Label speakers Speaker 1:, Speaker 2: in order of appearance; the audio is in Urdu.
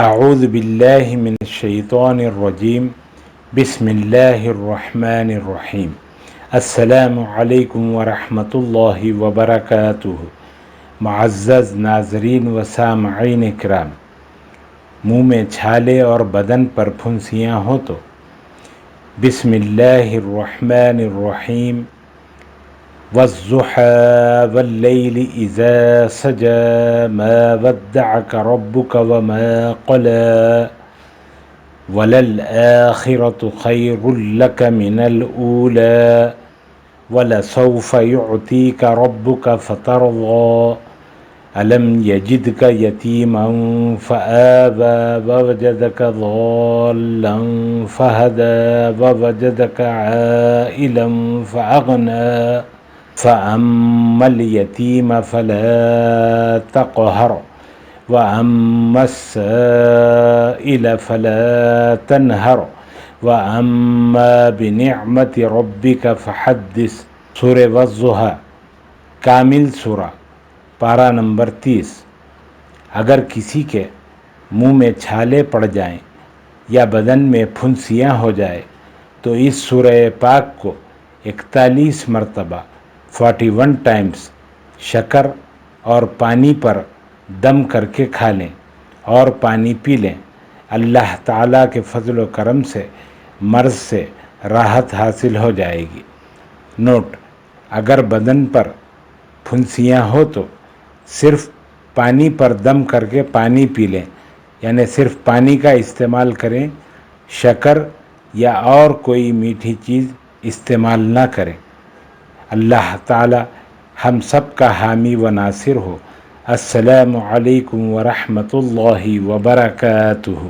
Speaker 1: اعوذ باللہ من الشیطان الرجیم بسم اللہ الرحمن الرحیم السلام علیکم ورحمۃ اللہ وبرکاتہ۔ معزز ناظرین و سامعین اکرام، منہ میں چھالے اور بدن پر پھنسیاں ہوں تو بسم اللہ الرحمن الرحیم والضحى واللیل اذا سجى ما ودعك ربك وما قلى وللآخرة خير لك من الأولى ولسوف يعطيك ربك فترضى ألم يجدك يتيما فآوى ووجدك ضالا فهدى ووجدك عائلا فأغنى فأما اليتيم فلا تقهر وأما السائل فلا تنهر وأما بنعمة ربك فحدث۔ سورہ والضحیٰ کامل سورہ، پارہ نمبر 30۔ اگر کسی کے منہ میں چھالے پڑ جائیں یا بدن میں پھنسیاں ہو جائے تو اس سورہ پاک کو 41 مرتبہ 41 ٹائمز شکر اور پانی پر دم کر کے کھا لیں اور پانی پی لیں۔ اللہ تعالیٰ کے فضل و کرم سے مرض سے راحت حاصل ہو جائے گی۔ نوٹ: اگر بدن پر پھنسیاں ہو تو صرف پانی پر دم کر کے پانی پی لیں، یعنی صرف پانی کا استعمال کریں، شکر یا اور کوئی میٹھی چیز استعمال نہ کریں۔ اللہ تعالی ہم سب کا حامی و ناصر ہو۔ السلام علیکم ورحمۃ اللہ وبرکاتہ۔